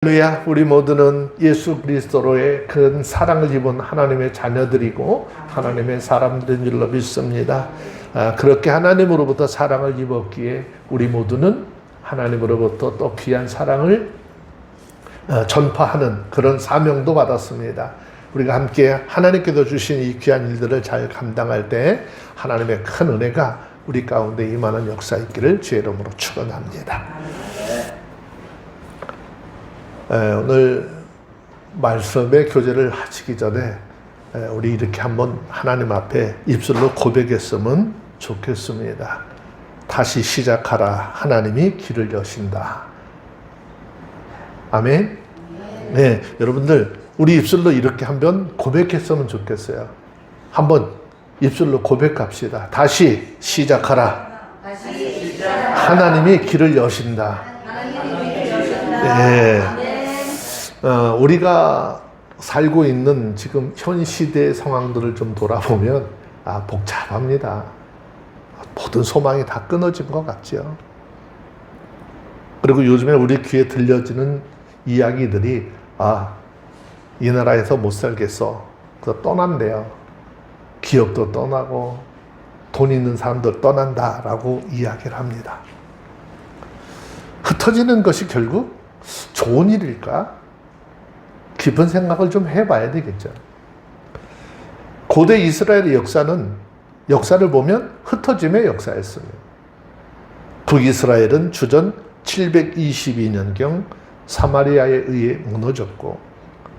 할렐루야. 우리 모두는 예수 그리스도로의 큰 사랑을 입은 하나님의 자녀들이고 하나님의 사람들인 줄로 믿습니다. 그렇게 하나님으로부터 사랑을 입었기에 우리 모두는 하나님으로부터 또 귀한 사랑을 전파하는 그런 사명도 받았습니다. 우리가 함께 하나님께서 주신 이 귀한 일들을 잘 감당할 때 하나님의 큰 은혜가 우리 가운데 임하는 역사 있기를 주의 이름으로 축원합니다. 오늘 말씀의 교제를 하시기 전에 우리 이렇게 한번 하나님 앞에 입술로 고백했으면 좋겠습니다. 다시 시작하라. 하나님이 길을 여신다. 아멘. 네, 여러분들 우리 입술로 이렇게 한번 고백했으면 좋겠어요. 한번 입술로 고백합시다. 다시 시작하라. 하나님이 길을 여신다. 네. 우리가 살고 있는 지금 현 시대의 상황들을 좀 돌아보면 복잡합니다. 모든 소망이 다 끊어진 것 같죠. 그리고 요즘에 우리 귀에 들려지는 이야기들이 이 나라에서 못 살겠어. 그래서 떠난대요. 기업도 떠나고 돈 있는 사람도 떠난다라고 이야기를 합니다. 흩어지는 것이 결국 좋은 일일까? 깊은 생각을 좀 해봐야 되겠죠. 고대 이스라엘의 역사를 보면 흩어짐의 역사였습니다. 북이스라엘은 주전 722년경 사마리아에 의해 무너졌고,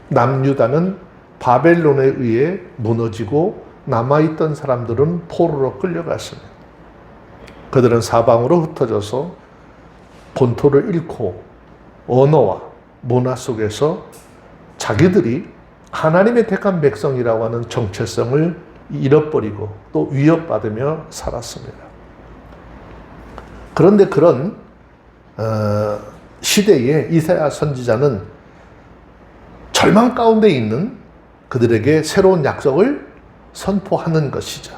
남유다는 바벨론에 의해 무너지고 남아있던 사람들은 포로로 끌려갔습니다. 그들은 사방으로 흩어져서 본토를 잃고 언어와 문화 속에서 자기들이 하나님의 택한 백성이라고 하는 정체성을 잃어버리고 또 위협받으며 살았습니다. 그런데 그런 시대에 이사야 선지자는 절망 가운데 있는 그들에게 새로운 약속을 선포하는 것이죠.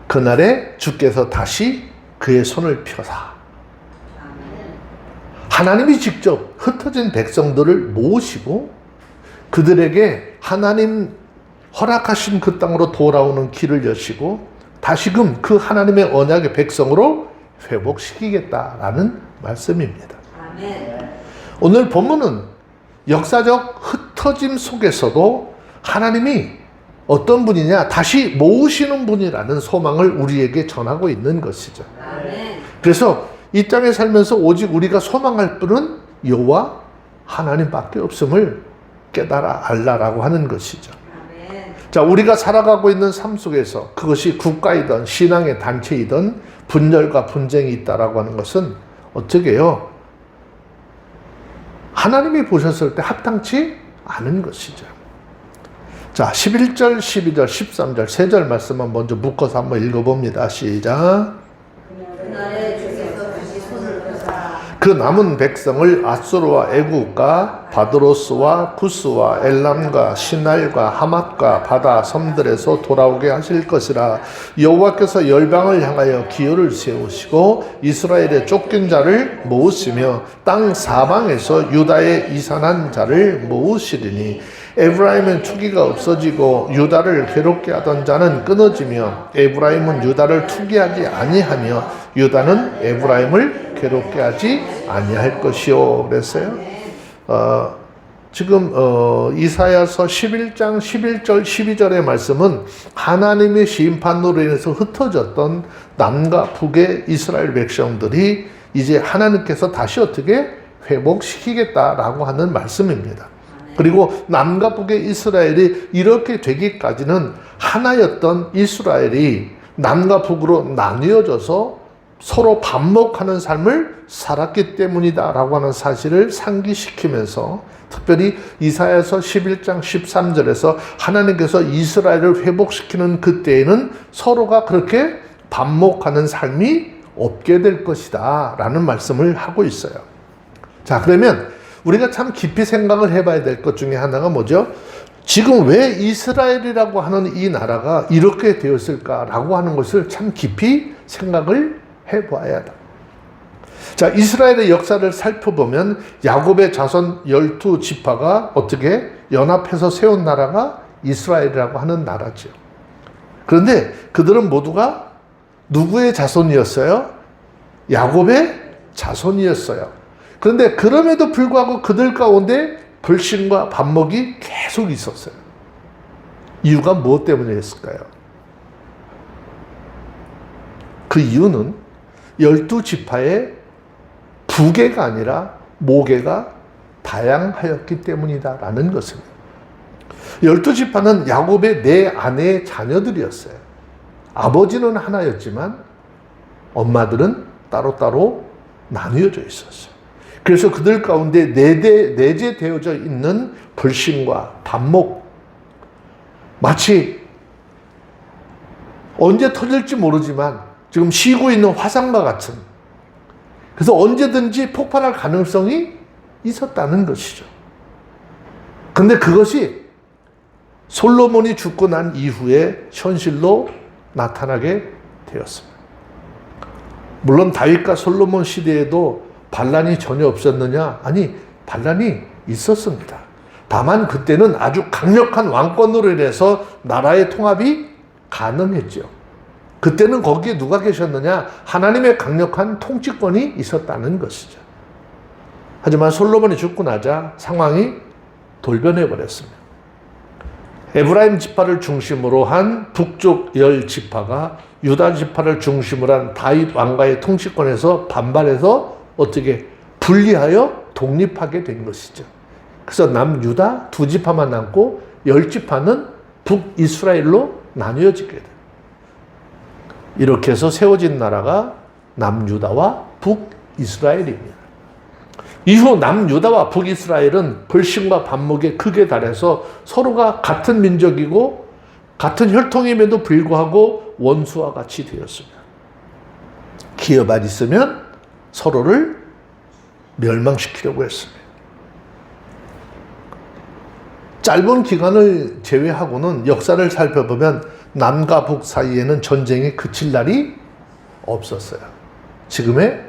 그날에 주께서 다시 그의 손을 펴사 하나님이 직접 흩어진 백성들을 모으시고 그들에게 하나님 허락하신 그 땅으로 돌아오는 길을 여시고 다시금 그 하나님의 언약의 백성으로 회복시키겠다라는 말씀입니다. 아멘. 오늘 본문은 역사적 흩어짐 속에서도 하나님이 어떤 분이냐, 다시 모으시는 분이라는 소망을 우리에게 전하고 있는 것이죠. 아멘. 그래서 이 땅에 살면서 오직 우리가 소망할 분은 여호와 하나님밖에 없음을 깨달아 알라라고 하는 것이죠. 아멘. 자, 우리가 살아가고 있는 삶 속에서 그것이 국가이든 신앙의 단체이든 분열과 분쟁이 있다라고 하는 것은 어떻게 해요? 하나님이 보셨을 때 합당치 않은 것이죠. 자, 11절, 12절, 13절, 3절 말씀만 먼저 묶어서 한번 읽어봅니다. 시작. 그 남은 백성을 아수르와 애국과 바드로스와 구스와 엘람과 시날과 하맛과 바다 섬들에서 돌아오게 하실 것이라. 여호와께서 열방을 향하여 기호를 세우시고 이스라엘의 쫓긴 자를 모으시며 땅 사방에서 유다의 이산한 자를 모으시리니 에브라임은 투기가 없어지고 유다를 괴롭게 하던 자는 끊어지며 에브라임은 유다를 투기하지 아니하며 유다는 에브라임을 괴롭게 하지 아니할 것이요. 그랬어요. 지금 이사야서 11장 11절 12절의 말씀은 하나님의 심판으로 인해서 흩어졌던 남과 북의 이스라엘 백성들이 이제 하나님께서 다시 어떻게 회복시키겠다라고 하는 말씀입니다. 그리고 남과 북의 이스라엘이 이렇게 되기까지는 하나였던 이스라엘이 남과 북으로 나뉘어져서 서로 반목하는 삶을 살았기 때문이다라고 하는 사실을 상기시키면서 특별히 이사야서 11장 13절에서 하나님께서 이스라엘을 회복시키는 그때에는 서로가 그렇게 반목하는 삶이 없게 될 것이다 라는 말씀을 하고 있어요. 자, 그러면 우리가 참 깊이 생각을 해봐야 될 것 중에 하나가 뭐죠? 지금 왜 이스라엘이라고 하는 이 나라가 이렇게 되었을까라고 하는 것을 참 깊이 생각을 해봐야 한다. 자, 이스라엘의 역사를 살펴보면 야곱의 자손 12지파가 어떻게 연합해서 세운 나라가 이스라엘이라고 하는 나라죠. 그런데 그들은 모두가 누구의 자손이었어요? 야곱의 자손이었어요. 그런데 그럼에도 불구하고 그들 가운데 불신과 반목이 계속 있었어요. 이유가 무엇 때문이었을까요? 그 이유는 12지파의 부계가 아니라 모계가 다양하였기 때문이다라는 것입니다. 12지파는 야곱의 네 아내의 자녀들이었어요. 아버지는 하나였지만 엄마들은 따로따로 나뉘어져 있었어요. 그래서 그들 가운데 내재되어져 있는 불신과 반목, 마치 언제 터질지 모르지만 지금 쉬고 있는 화산과 같은, 그래서 언제든지 폭발할 가능성이 있었다는 것이죠. 근데 그것이 솔로몬이 죽고 난 이후에 현실로 나타나게 되었습니다. 물론 다윗과 솔로몬 시대에도 반란이 전혀 없었느냐? 아니, 반란이 있었습니다. 다만 그때는 아주 강력한 왕권으로 인해서 나라의 통합이 가능했죠. 그때는 거기에 누가 계셨느냐? 하나님의 강력한 통치권이 있었다는 것이죠. 하지만 솔로몬이 죽고 나자 상황이 돌변해 버렸습니다. 에브라임 지파를 중심으로 한 북쪽 10지파가 유다 지파를 중심으로 한 다윗 왕가의 통치권에서 반발해서 어떻게 분리하여 독립하게 된 것이죠. 그래서 남유다 2지파만 남고 10지파는 북이스라엘로 나뉘어지게 돼요. 이렇게 해서 세워진 나라가 남유다와 북이스라엘입니다. 이후 남유다와 북이스라엘은 불신과 반목에 극에 달해서 서로가 같은 민족이고 같은 혈통임에도 불구하고 원수와 같이 되었습니다. 기회만 있으면 서로를 멸망시키려고 했습니다. 짧은 기간을 제외하고는 역사를 살펴보면 남과 북 사이에는 전쟁이 그칠 날이 없었어요. 지금의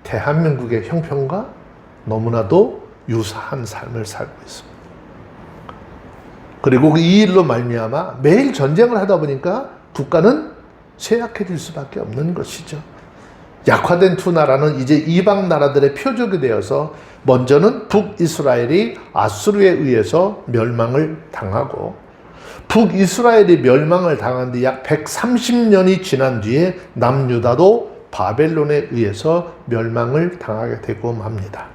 대한민국의 형편과 너무나도 유사한 삶을 살고 있습니다. 그리고 이 일로 말미암아 매일 전쟁을 하다 보니까 국가는 쇠약해질 수밖에 없는 것이죠. 약화된 두 나라는 이제 이방 나라들의 표적이 되어서 먼저는 북이스라엘이 아수르에 의해서 멸망을 당하고, 북이스라엘이 멸망을 당한 뒤 약 130년이 지난 뒤에 남유다도 바벨론에 의해서 멸망을 당하게 되고 맙니다.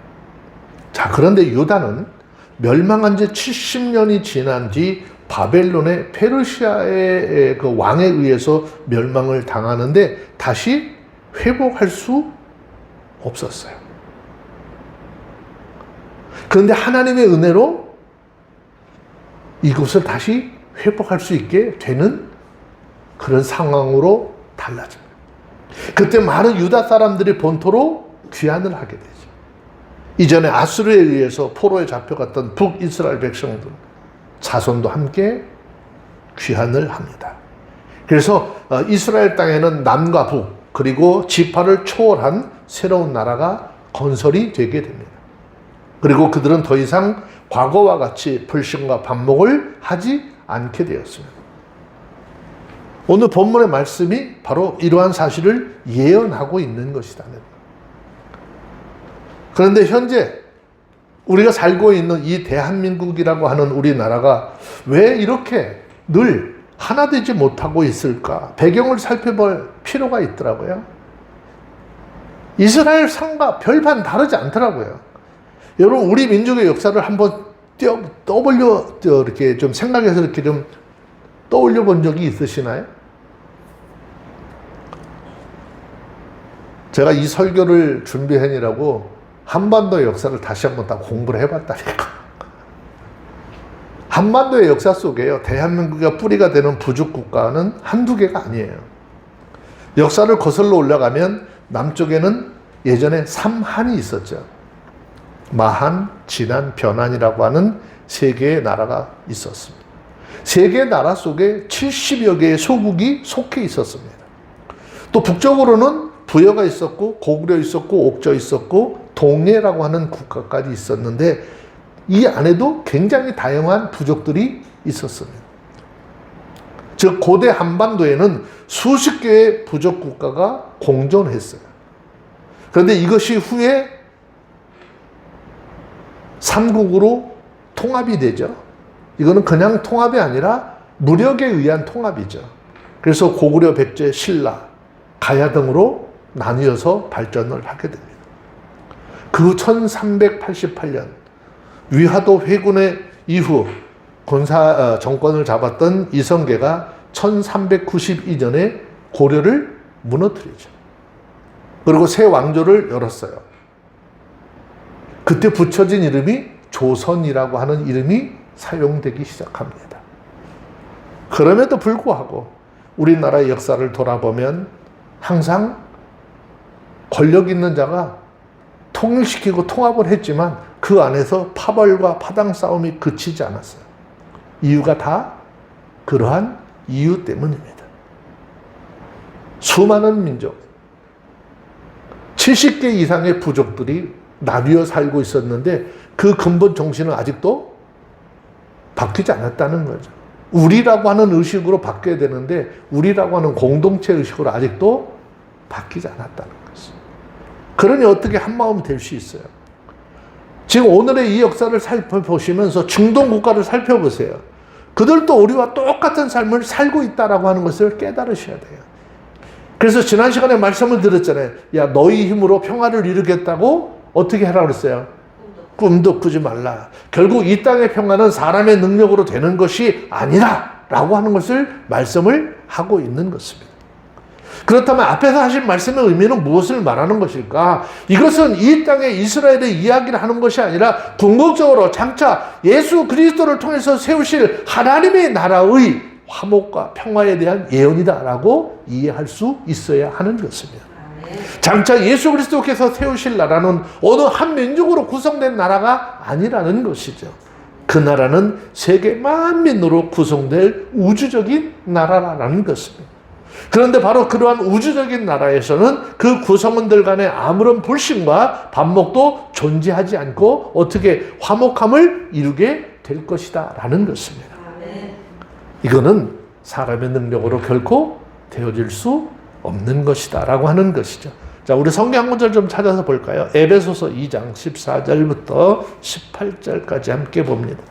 자, 그런데 유다는 멸망한 지 70년이 지난 뒤 바벨론의 페르시아의 그 왕에 의해서 멸망을 당하는데 다시 회복할 수 없었어요. 그런데 하나님의 은혜로 이곳을 다시 회복할 수 있게 되는 그런 상황으로 달라집니다. 그때 많은 유다 사람들이 본토로 귀환을 하게 되죠. 이전에 아수르에 의해서 포로에 잡혀갔던 북이스라엘 백성들 자손도 함께 귀환을 합니다. 그래서 이스라엘 땅에는 남과 북 그리고 지파를 초월한 새로운 나라가 건설이 되게 됩니다. 그리고 그들은 더 이상 과거와 같이 불신과 반목을 하지 않게 되었습니다. 오늘 본문의 말씀이 바로 이러한 사실을 예언하고 있는 것이다. 그런데 현재 우리가 살고 있는 이 대한민국이라고 하는 우리나라가 왜 이렇게 늘 하나 되지 못하고 있을까? 배경을 살펴볼 필요가 있더라고요. 이스라엘 상과 별반 다르지 않더라고요. 여러분, 우리 민족의 역사를 한번 이렇게 좀 생각해서 이렇게 좀 떠올려 본 적이 있으시나요? 제가 이 설교를 준비하느라고 한반도 역사를 다시 한번 다 공부를 해봤다니까. 한반도의 역사 속에요, 대한민국의 뿌리가 되는 부족 국가는 한두 개가 아니에요. 역사를 거슬러 올라가면 남쪽에는 예전에 삼한이 있었죠. 마한, 진한, 변한이라고 하는 세 개의 나라가 있었습니다. 세 개의 나라 속에 70여 개의 소국이 속해 있었습니다. 또 북쪽으로는 부여가 있었고 고구려 있었고 옥저 있었고 동해라고 하는 국가까지 있었는데 이 안에도 굉장히 다양한 부족들이 있었습니다. 즉 고대 한반도에는 수십 개의 부족 국가가 공존했어요. 그런데 이것이 후에 삼국으로 통합이 되죠. 이거는 그냥 통합이 아니라 무력에 의한 통합이죠. 그래서 고구려, 백제, 신라, 가야 등으로 나뉘어서 발전을 하게 됩니다. 그 1388년 위화도 회군의 이후 정권을 잡았던 이성계가 1392년에 고려를 무너뜨리죠. 그리고 새 왕조를 열었어요. 그때 붙여진 이름이 조선이라고 하는 이름이 사용되기 시작합니다. 그럼에도 불구하고 우리나라의 역사를 돌아보면 항상 권력 있는 자가 통일시키고 통합을 했지만 그 안에서 파벌과 파당 싸움이 그치지 않았어요. 이유가 다 그러한 이유 때문입니다. 수많은 민족, 70개 이상의 부족들이 나뉘어 살고 있었는데 그 근본 정신은 아직도 바뀌지 않았다는 거죠. 우리라고 하는 의식으로 바뀌어야 되는데 우리라고 하는 공동체 의식으로 아직도 바뀌지 않았다는 거죠. 그러니 어떻게 한마음 될 수 있어요? 지금 오늘의 이 역사를 살펴보시면서 중동 국가를 살펴보세요. 그들도 우리와 똑같은 삶을 살고 있다라고 하는 것을 깨달으셔야 돼요. 그래서 지난 시간에 말씀을 드렸잖아요. 야, 너희 힘으로 평화를 이루겠다고 어떻게 하라고 그랬어요? 꿈도 꾸지 말라. 결국 이 땅의 평화는 사람의 능력으로 되는 것이 아니라 라고 하는 것을 말씀을 하고 있는 것입니다. 그렇다면 앞에서 하신 말씀의 의미는 무엇을 말하는 것일까? 이것은 이 땅의 이스라엘의 이야기를 하는 것이 아니라 궁극적으로 장차 예수 그리스도를 통해서 세우실 하나님의 나라의 화목과 평화에 대한 예언이다라고 이해할 수 있어야 하는 것입니다. 장차 예수 그리스도께서 세우실 나라는 어느 한 민족으로 구성된 나라가 아니라는 것이죠. 그 나라는 세계 만민으로 구성될 우주적인 나라라는 것입니다. 그런데 바로 그러한 우주적인 나라에서는 그 구성원들 간의 아무런 불신과 반목도 존재하지 않고 어떻게 화목함을 이루게 될 것이다 라는 것입니다. 이거는 사람의 능력으로 결코 되어질 수 없는 것이다 라고 하는 것이죠. 자, 우리 성경 한 구절 좀 찾아서 볼까요? 에베소서 2장 14절부터 18절까지 함께 봅니다.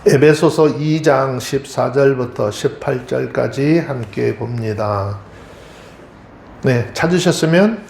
에베소서 2장 14절부터 18절까지 함께 봅니다. 네, 찾으셨으면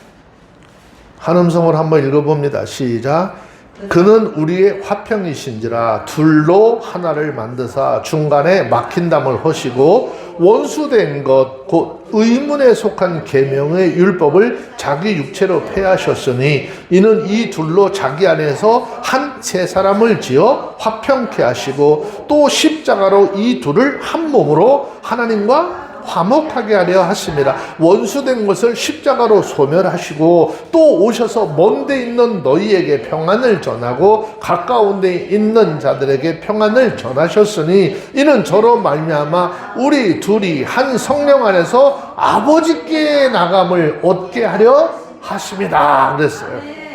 한 음성으로 한번 읽어봅니다. 시작. 그는 우리의 화평이신지라 둘로 하나를 만드사 중간에 막힌 담을 허시고 원수된 것 곧 의문에 속한 계명의 율법을 자기 육체로 폐하셨으니 이는 이 둘로 자기 안에서 한 세 사람을 지어 화평케 하시고 또 십자가로 이 둘을 한 몸으로 하나님과 화목하게 하려 하십니다. 원수된 것을 십자가로 소멸하시고 또 오셔서 먼데 있는 너희에게 평안을 전하고 가까운 데 있는 자들에게 평안을 전하셨으니 이는 저로 말미암아 우리 둘이 한 성령 안에서 아버지께 나감을 얻게 하려 하십니다. 그랬어요.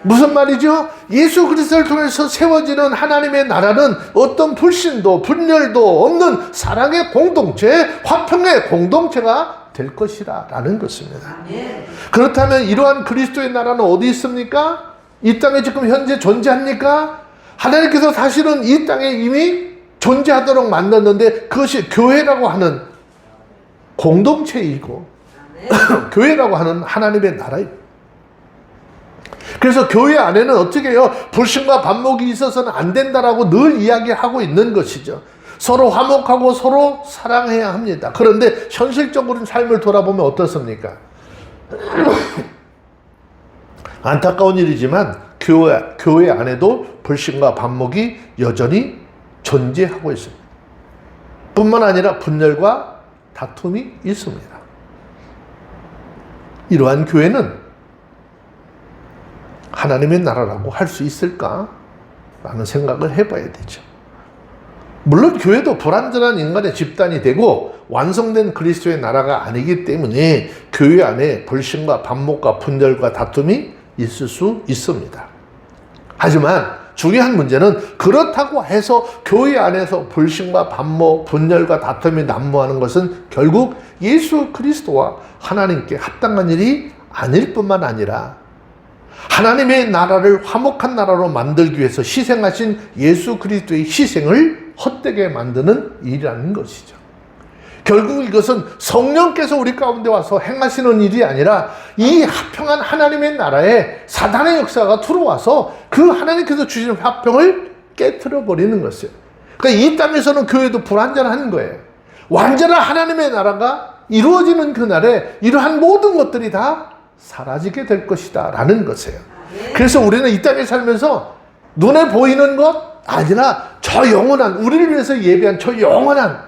무슨 말이죠? 예수 그리스도를 통해서 세워지는 하나님의 나라는 어떤 불신도 분열도 없는 사랑의 공동체, 화평의 공동체가 될 것이다 라는 것입니다. 그렇다면 이러한 그리스도의 나라는 어디 있습니까? 이 땅에 지금 현재 존재합니까? 하나님께서 사실은 이 땅에 이미 존재하도록 만들었는데 그것이 교회라고 하는 공동체이고 교회라고 하는 하나님의 나라입니다. 그래서 교회 안에는 어떻게 해요? 불신과 반목이 있어서는 안 된다라고 늘 이야기하고 있는 것이죠. 서로 화목하고 서로 사랑해야 합니다. 그런데 현실적으로 삶을 돌아보면 어떻습니까? 안타까운 일이지만 교회 안에도 불신과 반목이 여전히 존재하고 있습니다. 뿐만 아니라 분열과 다툼이 있습니다. 이러한 교회는 하나님의 나라라고 할 수 있을까? 라는 생각을 해봐야 되죠. 물론 교회도 불완전한 인간의 집단이 되고 완성된 그리스도의 나라가 아니기 때문에 교회 안에 불신과 반목과 분열과 다툼이 있을 수 있습니다. 하지만 중요한 문제는 그렇다고 해서 교회 안에서 불신과 반목, 분열과 다툼이 난무하는 것은 결국 예수 그리스도와 하나님께 합당한 일이 아닐 뿐만 아니라 하나님의 나라를 화목한 나라로 만들기 위해서 희생하신 예수 그리스도의 희생을 헛되게 만드는 일이라는 것이죠. 결국 이것은 성령께서 우리 가운데 와서 행하시는 일이 아니라 이 화평한 하나님의 나라에 사단의 역사가 들어와서 그 하나님께서 주시는 화평을 깨트려 버리는 것이에요. 그러니까 이 땅에서는 교회도 불완전한 거예요. 완전한 하나님의 나라가 이루어지는 그날에 이러한 모든 것들이 다 사라지게 될 것이다 라는 것이에요. 그래서 우리는 이 땅에 살면서 눈에 보이는 것 아니라 저 영원한, 우리를 위해서 예비한 저 영원한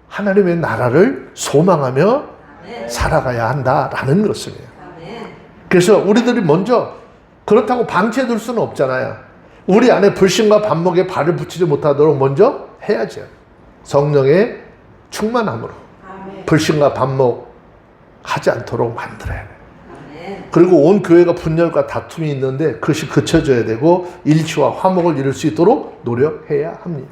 하나님의 나라를 소망하며 살아가야 한다라는 것입니다. 그래서 우리들이 먼저 그렇다고 방치해둘 수는 없잖아요. 우리 안에 불신과 반목에 발을 붙이지 못하도록 먼저 해야죠. 성령의 충만함으로 불신과 반목 하지 않도록 만들어야 돼요. 그리고 온 교회가 분열과 다툼이 있는데 그것이 그쳐져야 되고 일치와 화목을 이룰 수 있도록 노력해야 합니다.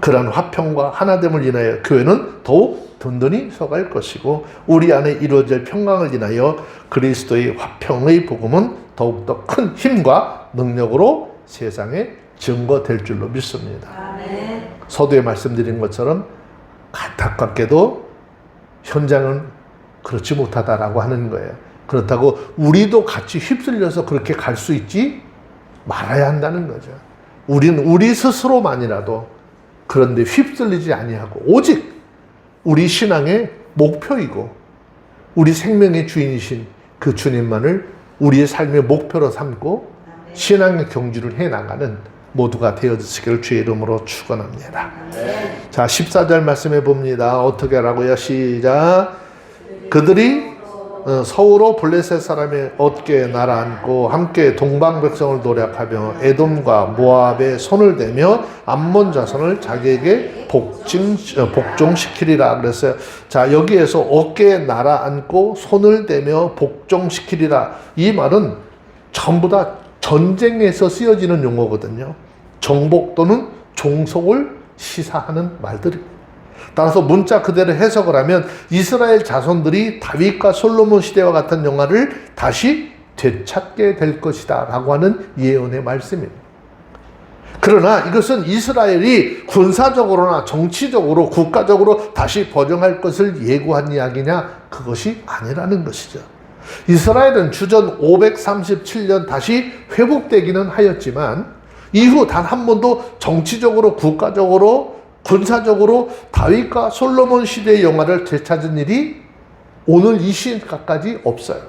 그러한 화평과 하나됨을 인하여 교회는 더욱 든든히 서갈 것이고 우리 안에 이루어질 평강을 인하여 그리스도의 화평의 복음은 더욱더 큰 힘과 능력으로 세상에 증거될 줄로 믿습니다. 서두에 말씀드린 것처럼 안타깝게도 현장은 그렇지 못하다라고 하는 거예요. 그렇다고 우리도 같이 휩쓸려서 그렇게 갈 수 있지 말아야 한다는 거죠. 우리는 우리 스스로만이라도 그런데 휩쓸리지 아니하고 오직 우리 신앙의 목표이고 우리 생명의 주인이신 그 주님만을 우리의 삶의 목표로 삼고 신앙의 경주를 해나가는 모두가 되어주시기를 주의 이름으로 축원합니다. 자, 14절 말씀해 봅니다. 어떻게 하라고요? 시작. 그들이 서우로 블레셋 사람의 어깨에 날아앉고 함께 동방 백성을 노략하며 에돔과 모압에 손을 대며 암몬 자손을 자기에게 복종시키리라 그랬어요. 자, 여기에서 어깨에 날아앉고 손을 대며 복종시키리라, 이 말은 전부 다 전쟁에서 쓰여지는 용어거든요. 정복 또는 종속을 시사하는 말들입니다. 따라서 문자 그대로 해석을 하면 이스라엘 자손들이 다윗과 솔로몬 시대와 같은 영화를 다시 되찾게 될 것이다 라고 하는 예언의 말씀입니다. 그러나 이것은 이스라엘이 군사적으로나 정치적으로 국가적으로 다시 번영할 것을 예고한 이야기냐? 그것이 아니라는 것이죠. 이스라엘은 주전 537년 다시 회복되기는 하였지만 이후 단 한 번도 정치적으로 국가적으로 군사적으로 다윗과 솔로몬 시대의 영화를 되찾은 일이 오늘 이 시까지 없어요.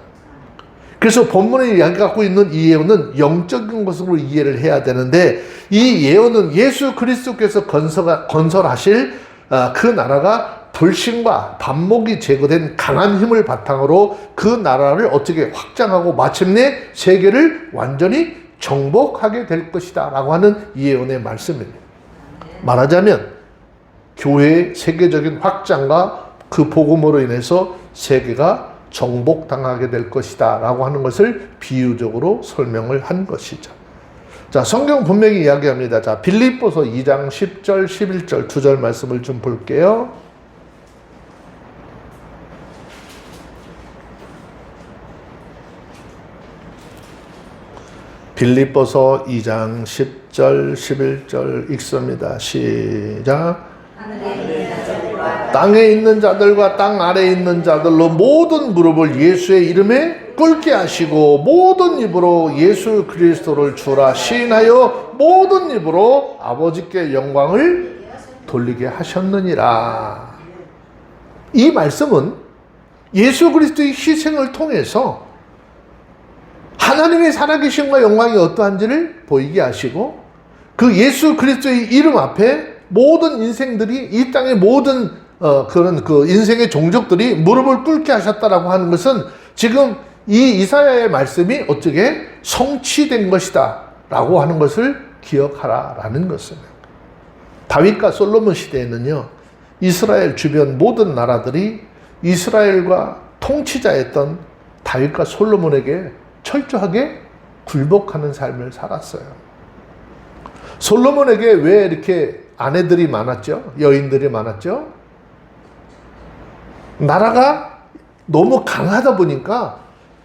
그래서 본문의 이야기 갖고 있는 이 예언은 영적인 것으로 이해를 해야 되는데 이 예언은 예수 그리스도께서 건설하실 그 나라가 불신과 반목이 제거된 강한 힘을 바탕으로 그 나라를 어떻게 확장하고 마침내 세계를 완전히 정복하게 될 것이다 라고 하는 예언의 말씀입니다. 말하자면 교회의 세계적인 확장과 그 복음으로 인해서 세계가 정복당하게 될 것이다 라고 하는 것을 비유적으로 설명을 한 것이죠. 자, 성경 분명히 이야기합니다. 자, 빌립보서 2장 10절 11절 두 절 말씀을 좀 볼게요. 빌립보서 2장 10절 11절 읽습니다. 시작. 땅에 있는 자들과 땅 아래에 있는 자들로 모든 무릎을 예수의 이름에 꿇게 하시고 모든 입으로 예수 그리스도를 주라 시인하여 모든 입으로 아버지께 영광을 돌리게 하셨느니라. 이 말씀은 예수 그리스도의 희생을 통해서 하나님의 살아계심과 영광이 어떠한지를 보이게 하시고 그 예수 그리스도의 이름 앞에 모든 인생들이 이 땅의 모든 그런 그 인생의 종족들이 무릎을 꿇게 하셨다라고 하는 것은 지금 이 이사야의 말씀이 어떻게 성취된 것이다 라고 하는 것을 기억하라라는 것입니다. 다윗과 솔로몬 시대에는요, 이스라엘 주변 모든 나라들이 이스라엘과 통치자였던 다윗과 솔로몬에게 철저하게 굴복하는 삶을 살았어요. 솔로몬에게 왜 이렇게 아내들이 많았죠? 여인들이 많았죠? 나라가 너무 강하다 보니까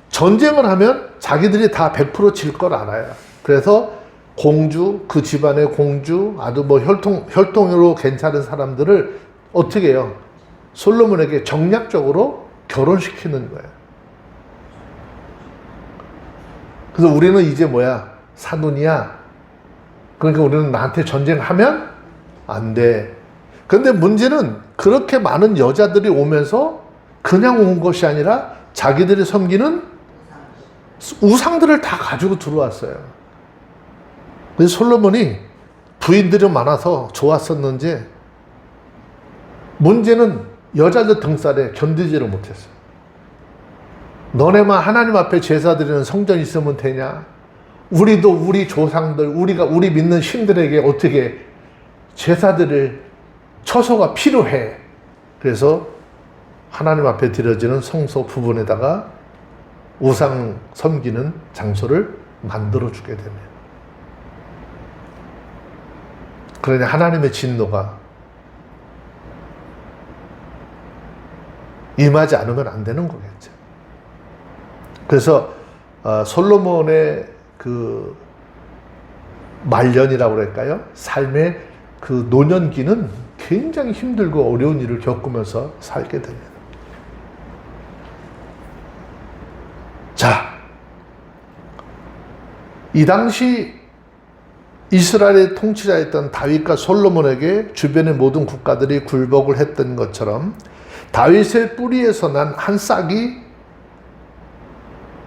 전쟁을 하면 자기들이 다 100% 질 걸 알아요. 그래서 공주, 그 집안의 공주, 아주 뭐 혈통으로 괜찮은 사람들을 어떻게 해요? 솔로몬에게 정략적으로 결혼시키는 거예요. 그래서 우리는 이제 뭐야? 사돈이야. 그러니까 우리는 나한테 전쟁하면 안 돼. 그런데 문제는 그렇게 많은 여자들이 오면서 그냥 온 것이 아니라 자기들이 섬기는 우상들을 다 가지고 들어왔어요. 그래서 솔로몬이 부인들이 많아서 좋았었는지 문제는 여자들 등살에 견디지를 못했어요. 너네만 하나님 앞에 제사 드리는 성전이 있으면 되냐? 우리도 우리 조상들, 우리 믿는 신들에게 어떻게 제사 드릴 처소가 필요해. 그래서 하나님 앞에 드려지는 성소 부분에다가 우상 섬기는 장소를 만들어주게 됩니다. 그러니 하나님의 진노가 임하지 않으면 안 되는 거겠죠. 그래서 솔로몬의 그 말년이라고 그럴까요? 삶의 그 노년기는 굉장히 힘들고 어려운 일을 겪으면서 살게 됩니다. 자, 이 당시 이스라엘의 통치자였던 다윗과 솔로몬에게 주변의 모든 국가들이 굴복을 했던 것처럼 다윗의 뿌리에서 난 한 싹이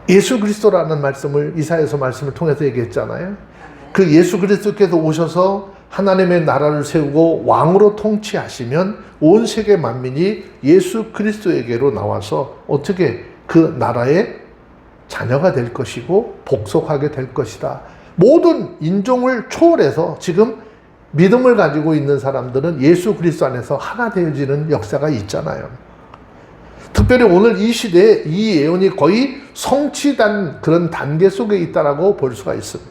예수 그리스도라는 말씀을 이사야서 말씀을 통해서 얘기했잖아요. 그 예수 그리스도께서 오셔서 하나님의 나라를 세우고 왕으로 통치하시면 온 세계 만민이 예수 그리스도에게로 나와서 어떻게 그 나라의 자녀가 될 것이고 복속하게 될 것이다. 모든 인종을 초월해서 지금 믿음을 가지고 있는 사람들은 예수 그리스도 안에서 하나 되어지는 역사가 있잖아요. 특별히 오늘 이 시대에 이 예언이 거의 성취된 그런 단계 속에 있다라고 볼 수가 있습니다.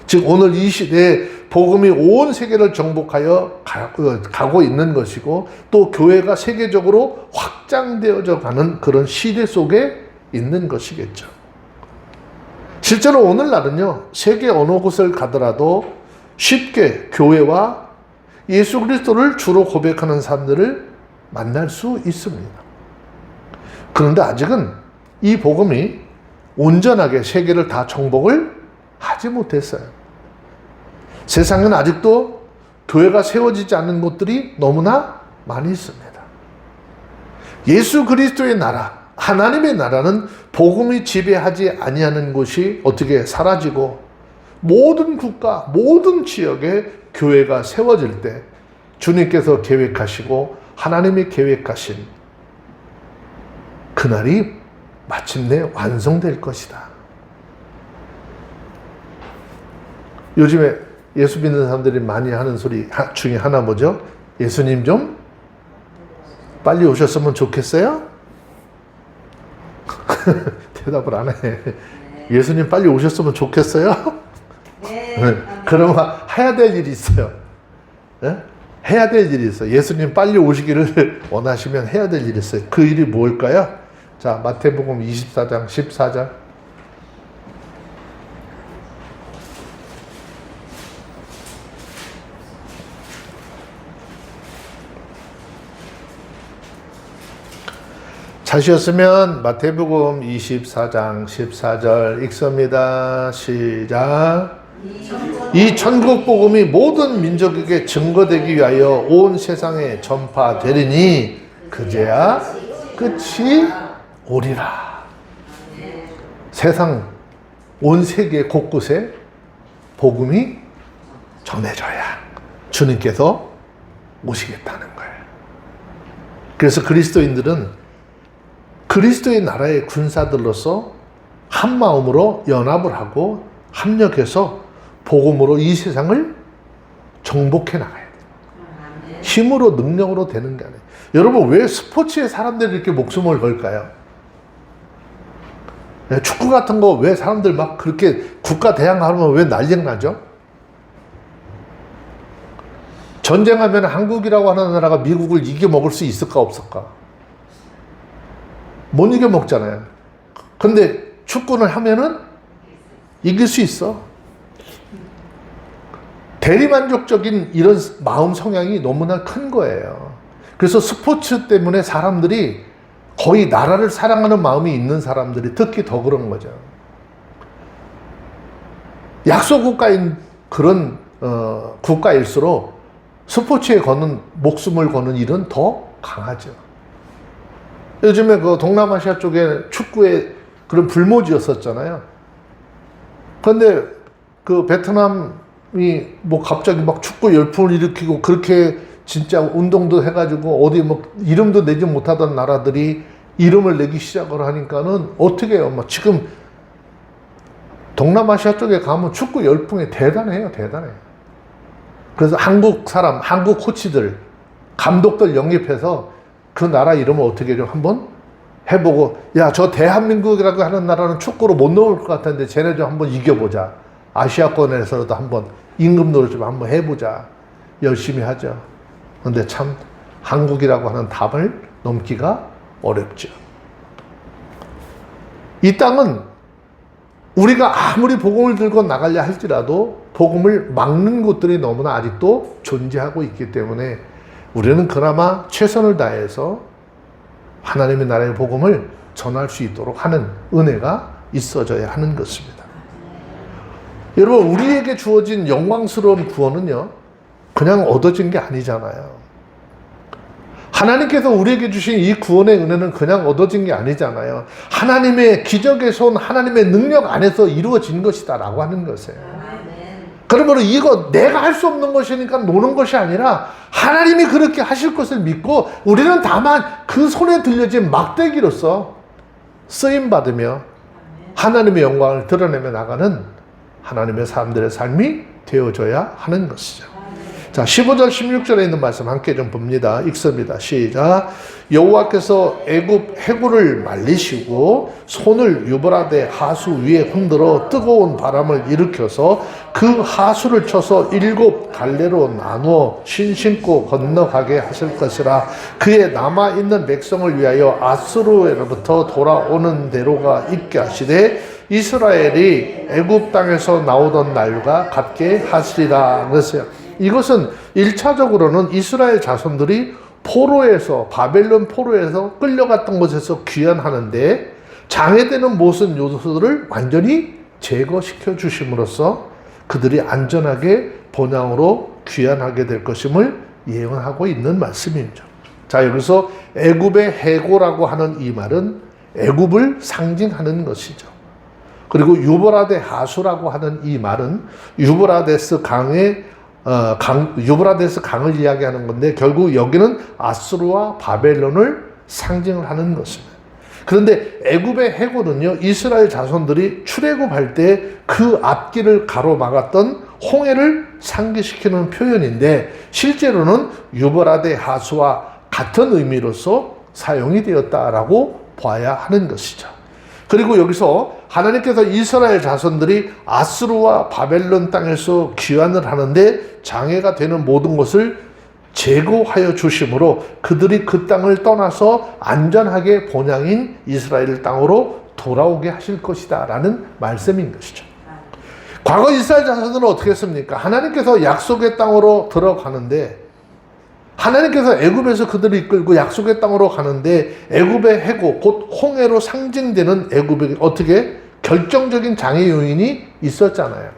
즉 오늘 이 시대에 복음이 온 세계를 정복하여 가고 있는 것이고 또 교회가 세계적으로 확장되어져 가는 그런 시대 속에 있는 것이겠죠. 실제로 오늘날은요, 세계 어느 곳을 가더라도 쉽게 교회와 예수 그리스도를 주로 고백하는 사람들을 만날 수 있습니다. 그런데 아직은 이 복음이 온전하게 세계를 다 정복을 하지 못했어요. 세상은 아직도 교회가 세워지지 않는 곳들이 너무나 많이 있습니다. 예수 그리스도의 나라, 하나님의 나라는 복음이 지배하지 아니하는 곳이 어떻게 사라지고 모든 국가, 모든 지역에 교회가 세워질 때 주님께서 계획하시고 하나님이 계획하신 그날이 마침내 완성될 것이다. 요즘에 예수 믿는 사람들이 많이 하는 소리 중에 하나 뭐죠? 예수님 좀 빨리 오셨으면 좋겠어요? 대답을 안 해. 예수님 빨리 오셨으면 좋겠어요? 네. 그러면 해야 될 일이 있어요. 네? 해야 될 일이 있어요. 예수님 빨리 오시기를 원하시면 해야 될 일이 있어요. 그 일이 뭘까요? 자, 마태복음 24장 14절. 자시었으면 마태복음 24장 14절 읽습니다. 시작. 이 천국 복음이 모든 민족에게 증거되기 위하여 온 세상에 전파되리니 그제야 끝이 오리라. 세상 온 세계 곳곳에 복음이 전해져야 주님께서 오시겠다는 거예요. 그래서 그리스도인들은 그리스도의 나라의 군사들로서 한 마음으로 연합을 하고 합력해서 복음으로 이 세상을 정복해 나가야 돼요. 힘으로 능력으로 되는 게 아니에요. 여러분 왜 스포츠에 사람들이 이렇게 목숨을 걸까요? 축구 같은 거 왜 사람들 막 그렇게 국가 대항하면 왜 난리가 나죠? 전쟁하면 한국이라고 하는 나라가 미국을 이겨먹을 수 있을까 없을까? 못 이겨먹잖아요. 근데 축구를 하면은 이길 수 있어. 대리만족적인 이런 마음 성향이 너무나 큰 거예요. 그래서 스포츠 때문에 사람들이 거의 나라를 사랑하는 마음이 있는 사람들이 특히 더 그런 거죠. 약소국가인 그런 국가일수록 스포츠에 거는 목숨을 거는 일은 더 강하죠. 요즘에 그 동남아시아 쪽에 축구에 그런 불모지였었잖아요. 그런데 그 베트남이 뭐 갑자기 막 축구 열풍을 일으키고 그렇게 진짜 운동도 해가지고 어디 뭐 이름도 내지 못하던 나라들이 이름을 내기 시작을 하니까는 어떻게 해요? 막 지금 동남아시아 쪽에 가면 축구 열풍이 대단해요. 대단해요. 그래서 한국 사람, 한국 코치들, 감독들 영입해서 그 나라 이름을 어떻게 좀 한번 해보고, 야, 저 대한민국이라고 하는 나라는 축구로 못 넘을 것 같은데 쟤네 좀 한번 이겨보자. 아시아권에서도 한번 임금노릇 좀 한번 해보자. 열심히 하죠. 근데 참 한국이라고 하는 답을 넘기가 어렵죠. 이 땅은 우리가 아무리 복음을 들고 나가려 할지라도 복음을 막는 곳들이 너무나 아직도 존재하고 있기 때문에 우리는 그나마 최선을 다해서 하나님의 나라의 복음을 전할 수 있도록 하는 은혜가 있어져야 하는 것입니다. 여러분, 우리에게 주어진 영광스러운 구원은요, 그냥 얻어진 게 아니잖아요. 하나님께서 우리에게 주신 이 구원의 은혜는 그냥 얻어진 게 아니잖아요. 하나님의 기적의 손, 하나님의 능력 안에서 이루어진 것이다 라고 하는 것이에요. 그러므로 이거 내가 할 수 없는 것이니까 노는 것이 아니라 하나님이 그렇게 하실 것을 믿고 우리는 다만 그 손에 들려진 막대기로서 쓰임받으며 하나님의 영광을 드러내며 나가는 하나님의 사람들의 삶이 되어져야 하는 것이죠. 자, 15절 16절에 있는 말씀 함께 좀 봅니다. 읽습니다. 시작. 여호와께서 애굽 해구를 말리시고 손을 유브라데 하수 위에 흔들어 뜨거운 바람을 일으켜서 그 하수를 쳐서 7 갈래로 나누어 신신고 건너가게 하실 것이라. 그의 남아있는 백성을 위하여 아수르로부터 돌아오는 대로가 있게 하시되 이스라엘이 애굽 땅에서 나오던 날과 같게 하시리라. 그랬어요. 이것은 1차적으로는 이스라엘 자손들이 포로에서, 바벨론 포로에서 끌려갔던 곳에서 귀환하는데 장애되는 모든 요소들을 완전히 제거시켜 주심으로써 그들이 안전하게 본향으로 귀환하게 될 것임을 예언하고 있는 말씀입니다. 자, 여기서 애굽의 해고라고 하는 이 말은 애굽을 상징하는 것이죠. 그리고 유브라데 하수라고 하는 이 말은 유브라데스 유브라데스 강을 이야기하는 건데 결국 여기는 아수르와 바벨론을 상징을 하는 것입니다. 그런데 애굽의 해고는요, 이스라엘 자손들이 출애굽할 때 그 앞길을 가로막았던 홍해를 상기시키는 표현인데 실제로는 유브라데 하수와 같은 의미로서 사용이 되었다라고 봐야 하는 것이죠. 그리고 여기서 하나님께서 이스라엘 자손들이 아수르와 바벨론 땅에서 귀환을 하는데 장애가 되는 모든 것을 제거하여 주심으로 그들이 그 땅을 떠나서 안전하게 본향인 이스라엘 땅으로 돌아오게 하실 것이다 라는 말씀인 것이죠. 과거 이스라엘 자손들은 어떻게 했습니까? 하나님께서 약속의 땅으로 들어가는데 하나님께서 애굽에서 그들을 이끌고 약속의 땅으로 가는데 애굽의 해고, 곧 홍해로 상징되는 애굽에 어떻게 결정적인 장애 요인이 있었잖아요.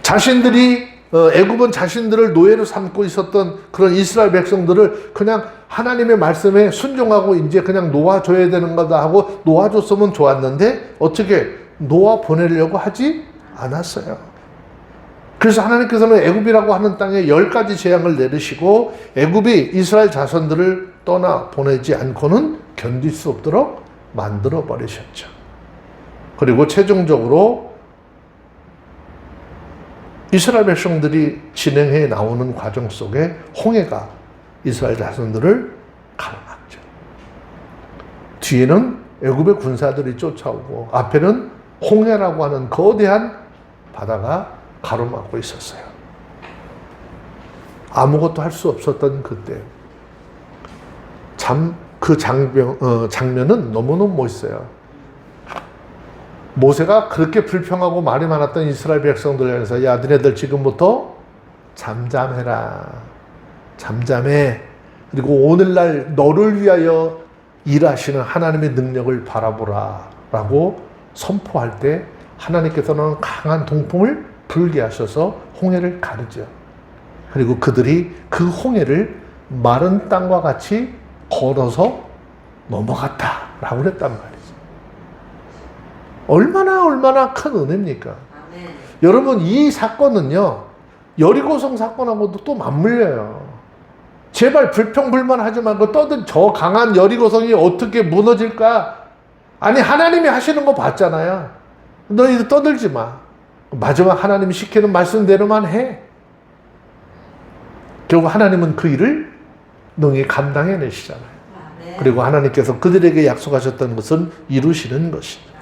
자신들이 애굽은 자신들을 노예로 삼고 있었던 그런 이스라엘 백성들을 그냥 하나님의 말씀에 순종하고 이제 그냥 놓아줘야 되는 거다 하고 놓아줬으면 좋았는데 어떻게 놓아 보내려고 하지 않았어요. 그래서 하나님께서는 애굽이라고 하는 땅에 10가지 재앙을 내리시고 애굽이 이스라엘 자손들을 떠나 보내지 않고는 견딜 수 없도록 만들어 버리셨죠. 그리고 최종적으로 이스라엘 백성들이 진행해 나오는 과정 속에 홍해가 이스라엘 자손들을 가로막죠. 뒤에는 애굽의 군사들이 쫓아오고 앞에는 홍해라고 하는 거대한 바다가 가로막고 있었어요. 아무것도 할 수 없었던 그때 그 장면은 너무너무 멋있어요. 모세가 그렇게 불평하고 말이 많았던 이스라엘 백성들 향해서 야 너네들 지금부터 잠잠해라. 잠잠해. 그리고 오늘날 너를 위하여 일하시는 하나님의 능력을 바라보라 라고 선포할 때 하나님께서는 강한 동풍을 불게 하셔서 홍해를 가르죠. 그리고 그들이 그 홍해를 마른 땅과 같이 걸어서 넘어갔다라고 그랬단 말이죠. 얼마나 큰 은혜입니까? 아멘. 여러분 이 사건은요 여리고성 사건하고도 또 맞물려요. 제발 불평불만하지 말고 저 강한 여리고성이 어떻게 무너질까? 아니 하나님이 하시는 거 봤잖아요. 너희들 떠들지 마. 마지막 하나님이 시키는 말씀대로만 해. 결국 하나님은 그 일을 능히 감당해내시잖아요. 아멘. 그리고 하나님께서 그들에게 약속하셨던 것은 이루시는 것이죠.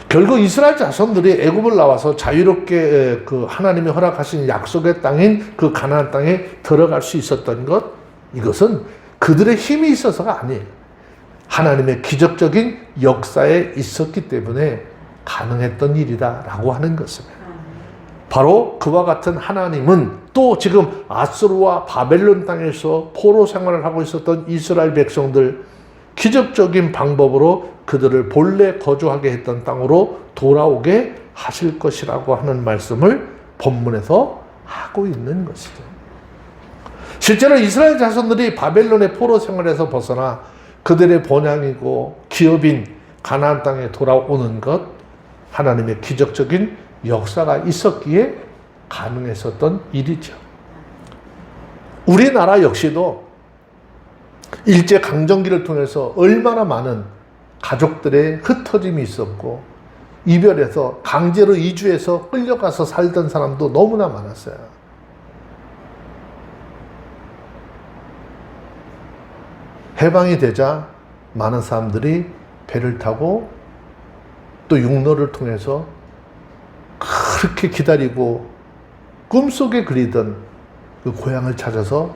결국 이스라엘 자손들이 애굽을 나와서 자유롭게 그 하나님이 허락하신 약속의 땅인 그 가나안 땅에 들어갈 수 있었던 것, 이것은 그들의 힘이 있어서가 아니에요. 하나님의 기적적인 역사에 있었기 때문에 가능했던 일이다라고 하는 것입니다. 바로 그와 같은 하나님은 또 지금 아수르와 바벨론 땅에서 포로 생활을 하고 있었던 이스라엘 백성들 기적적인 방법으로 그들을 본래 거주하게 했던 땅으로 돌아오게 하실 것이라고 하는 말씀을 본문에서 하고 있는 것이죠. 실제로 이스라엘 자손들이 바벨론의 포로 생활에서 벗어나 그들의 본향이고 기업인 가나안 땅에 돌아오는 것, 하나님의 기적적인 역사가 있었기에 가능했었던 일이죠. 우리나라 역시도 일제강점기를 통해서 얼마나 많은 가족들의 흩어짐이 있었고 이별해서 강제로 이주해서 끌려가서 살던 사람도 너무나 많았어요. 해방이 되자 많은 사람들이 배를 타고 또 육로를 통해서 그렇게 기다리고 꿈속에 그리던 그 고향을 찾아서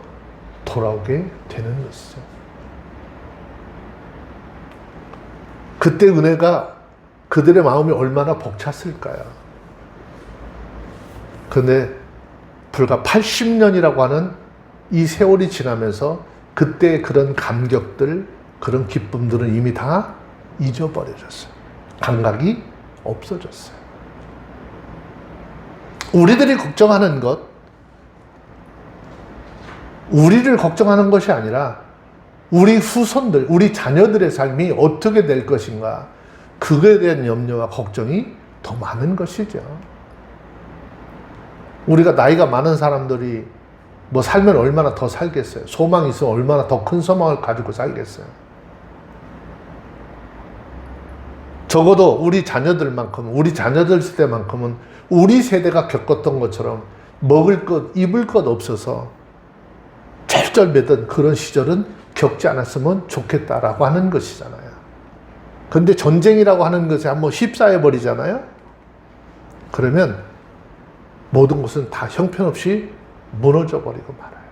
돌아오게 되는 것이죠. 그때 은혜가 그들의 마음이 얼마나 벅찼을까요? 그런데 불과 80년이라고 하는 이 세월이 지나면서 그때 그런 감격들, 그런 기쁨들은 이미 다 잊어버려졌어요. 감각이 없어졌어요. 우리들이 걱정하는 것, 우리를 걱정하는 것이 아니라 우리 후손들, 우리 자녀들의 삶이 어떻게 될 것인가, 그거에 대한 염려와 걱정이 더 많은 것이죠. 우리가 나이가 많은 사람들이 뭐 살면 얼마나 더 살겠어요? 소망이 있으면 얼마나 더 큰 소망을 가지고 살겠어요? 적어도 우리 자녀들만큼, 우리 자녀들 세대만큼은 우리 세대가 겪었던 것처럼 먹을 것, 입을 것 없어서 쩔쩔매던 그런 시절은 겪지 않았으면 좋겠다라고 하는 것이잖아요. 그런데 전쟁이라고 하는 것에 한번 휩싸여 버리잖아요. 그러면 모든 것은 다 형편없이 무너져 버리고 말아요.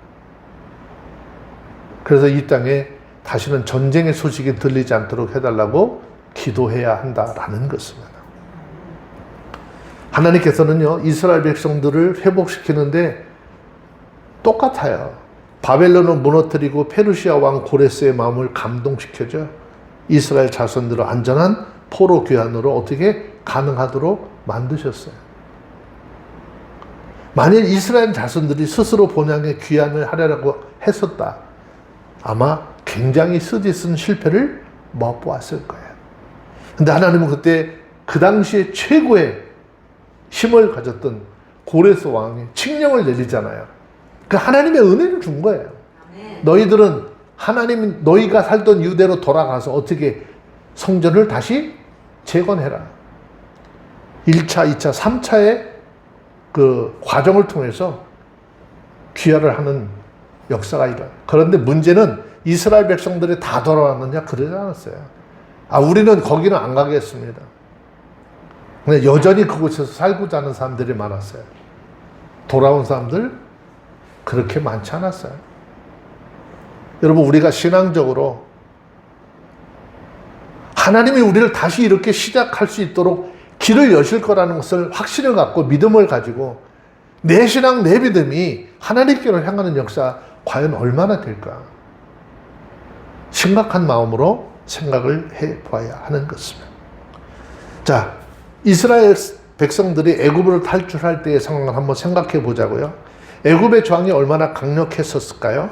그래서 이 땅에 다시는 전쟁의 소식이 들리지 않도록 해달라고 기도해야 한다라는 것입니다. 하나님께서는요, 이스라엘 백성들을 회복시키는데 똑같아요. 바벨론을 무너뜨리고 페르시아 왕 고레스의 마음을 감동시켜줘 이스라엘 자손들을 안전한 포로 귀환으로 어떻게 가능하도록 만드셨어요. 만일 이스라엘 자손들이 스스로 본향에 귀환을 하려고 했었다, 아마 굉장히 쓰디쓴 실패를 맛보았을 거예요. 근데 하나님은 그때 그 당시에 최고의 힘을 가졌던 고레스 왕이 칙령을 내리잖아요. 그 하나님의 은혜를 준 거예요. 아멘. 너희들은 하나님, 너희가 살던 유대로 돌아가서 어떻게 성전을 다시 재건해라. 1차, 2차, 3차의 그 과정을 통해서 귀화를 하는 역사가 일어나. 그런데 문제는 이스라엘 백성들이 다 돌아왔느냐? 그러지 않았어요. 우리는 거기는 안 가겠습니다. 근데 여전히 그곳에서 살고자 하는 사람들이 많았어요. 돌아온 사람들 그렇게 많지 않았어요. 여러분, 우리가 신앙적으로 하나님이 우리를 다시 이렇게 시작할 수 있도록 길을 여실 거라는 것을 확신을 갖고 믿음을 가지고 내 신앙, 내 믿음이 하나님께로 향하는 역사 과연 얼마나 될까? 심각한 마음으로 생각을 해봐야 하는 것입니다. 자, 이스라엘 백성들이 애굽으로 탈출할 때의 상황을 한번 생각해 보자고요. 애굽의 저항이 얼마나 강력했었을까요?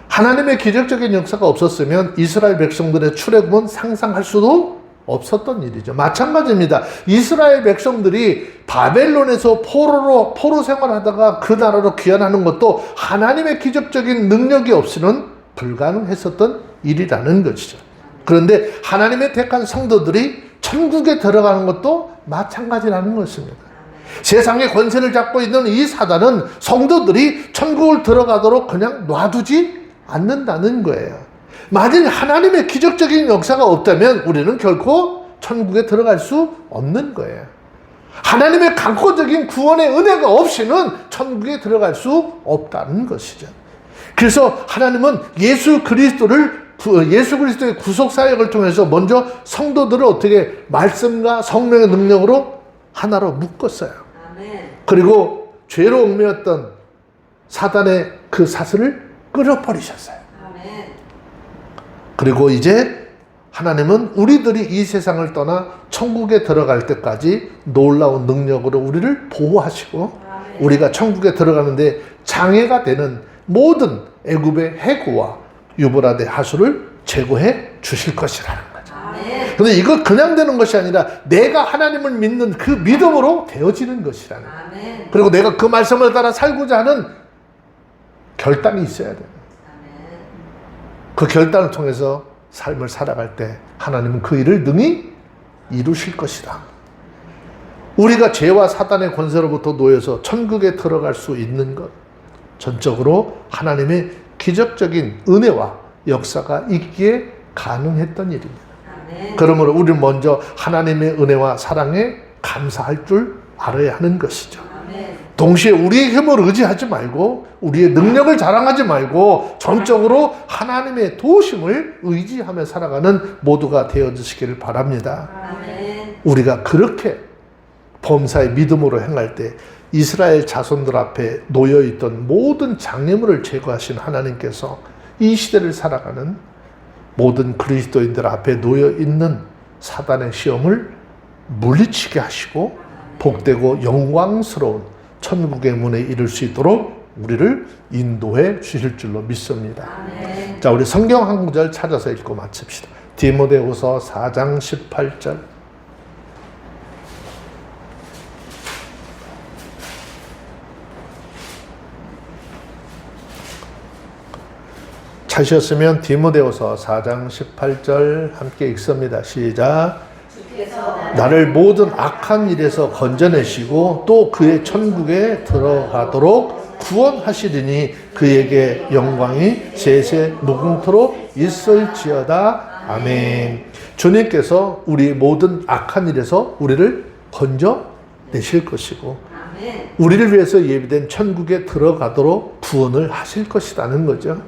하나님의 기적적인 역사가 없었으면 이스라엘 백성들의 출애굽은 상상할 수도 없었던 일이죠. 마찬가지입니다. 이스라엘 백성들이 바벨론에서 포로 생활하다가 그 나라로 귀환하는 것도 하나님의 기적적인 능력이 없이는 불가능했었던 일이라는 것이죠. 그런데 하나님의 택한 성도들이 천국에 들어가는 것도 마찬가지라는 것입니다. 세상의 권세를 잡고 있는 이 사단은 성도들이 천국을 들어가도록 그냥 놔두지 않는다는 거예요. 만일 하나님의 기적적인 역사가 없다면 우리는 결코 천국에 들어갈 수 없는 거예요. 하나님의 강권적인 구원의 은혜가 없이는 천국에 들어갈 수 없다는 것이죠. 그래서 하나님은 예수 그리스도의 구속 사역을 통해서 먼저 성도들을 어떻게 말씀과 성령의 능력으로 하나로 묶었어요. 아멘. 그리고 죄로 얽매였던 사단의 그 사슬을 끊어버리셨어요. 아멘. 그리고 이제 하나님은 우리들이 이 세상을 떠나 천국에 들어갈 때까지 놀라운 능력으로 우리를 보호하시고 아멘. 우리가 천국에 들어가는데 장애가 되는 모든 애굽의 해구와 유브라데 하수를 제거해 주실 것이라는 거죠. 그런데 이거 그냥 되는 것이 아니라 내가 하나님을 믿는 그 믿음으로 되어지는 것이라는 거예요. 그리고 내가 그 말씀을 따라 살고자 하는 결단이 있어야 돼요. 그 결단을 통해서 삶을 살아갈 때 하나님은 그 일을 능히 이루실 것이다. 우리가 죄와 사단의 권세로부터 놓여서 천국에 들어갈 수 있는 것, 전적으로 하나님의 기적적인 은혜와 역사가 있기에 가능했던 일입니다. 아멘. 그러므로 우리는 먼저 하나님의 은혜와 사랑에 감사할 줄 알아야 하는 것이죠. 아멘. 동시에 우리의 힘을 의지하지 말고 우리의 능력을 자랑하지 말고 전적으로 하나님의 도우심을 의지하며 살아가는 모두가 되어주시기를 바랍니다. 아멘. 우리가 그렇게 범사의 믿음으로 행할 때 이스라엘 자손들 앞에 놓여있던 모든 장애물을 제거하신 하나님께서 이 시대를 살아가는 모든 그리스도인들 앞에 놓여있는 사단의 시험을 물리치게 하시고 복되고 영광스러운 천국의 문에 이를 수 있도록 우리를 인도해 주실 줄로 믿습니다. 아멘. 자, 우리 성경 한 구절 찾아서 읽고 마칩시다. 디모데후서 4장 18절. 찾으셨으면 디모데후서 4장 18절 함께 읽습니다. 시작. 나를 모든 악한 일에서 건져내시고 또 그의 천국에 들어가도록 구원하시리니 그에게 영광이 세세 무궁토록 있을지어다. 아멘. 주님께서 우리 모든 악한 일에서 우리를 건져내실 것이고 우리를 위해서 예비된 천국에 들어가도록 구원을 하실 것이라는 거죠.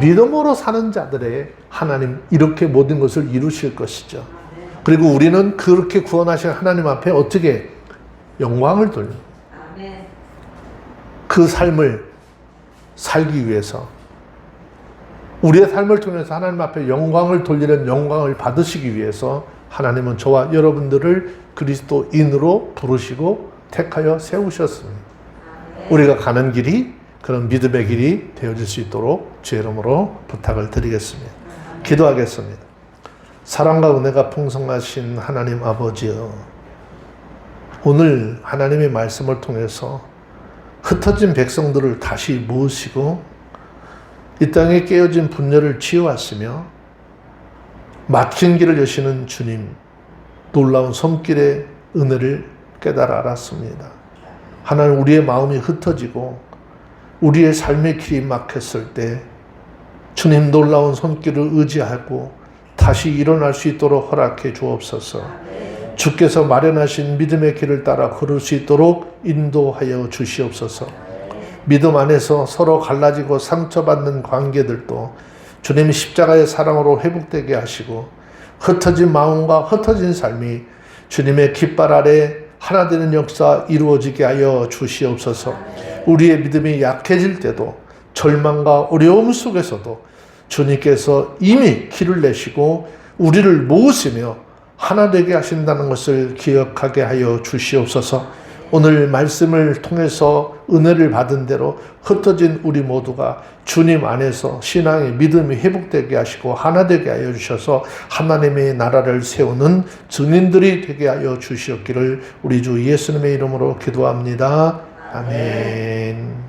믿음으로 사는 자들의 하나님 이렇게 모든 것을 이루실 것이죠. 그리고 우리는 그렇게 구원하신 하나님 앞에 어떻게 영광을 돌리는 그 삶을 살기 위해서 우리의 삶을 통해서 하나님 앞에 영광을 돌리는 영광을 받으시기 위해서 하나님은 저와 여러분들을 그리스도인으로 부르시고 택하여 세우셨습니다. 우리가 가는 길이 그런 믿음의 길이 되어질 수 있도록 주의 이름으로 부탁을 드리겠습니다. 기도하겠습니다. 사랑과 은혜가 풍성하신 하나님 아버지여, 오늘 하나님의 말씀을 통해서 흩어진 백성들을 다시 모으시고 이 땅에 깨어진 분열을 치유하시며 막힌 길을 여시는 주님, 놀라운 손길의 은혜를 깨달아 알았습니다. 하나님, 우리의 마음이 흩어지고 우리의 삶의 길이 막혔을 때 주님 놀라운 손길을 의지하고 다시 일어날 수 있도록 허락해 주옵소서. 주께서 마련하신 믿음의 길을 따라 걸을 수 있도록 인도하여 주시옵소서. 믿음 안에서 서로 갈라지고 상처받는 관계들도 주님의 십자가의 사랑으로 회복되게 하시고 흩어진 마음과 흩어진 삶이 주님의 깃발 아래 하나 되는 역사 이루어지게 하여 주시옵소서. 우리의 믿음이 약해질 때도 절망과 어려움 속에서도 주님께서 이미 길을 내시고 우리를 모으시며 하나 되게 하신다는 것을 기억하게 하여 주시옵소서. 오늘 말씀을 통해서 은혜를 받은 대로 흩어진 우리 모두가 주님 안에서 신앙의 믿음이 회복되게 하시고 하나 되게 하여 주셔서 하나님의 나라를 세우는 증인들이 되게 하여 주시옵기를 우리 주 예수님의 이름으로 기도합니다. 아멘.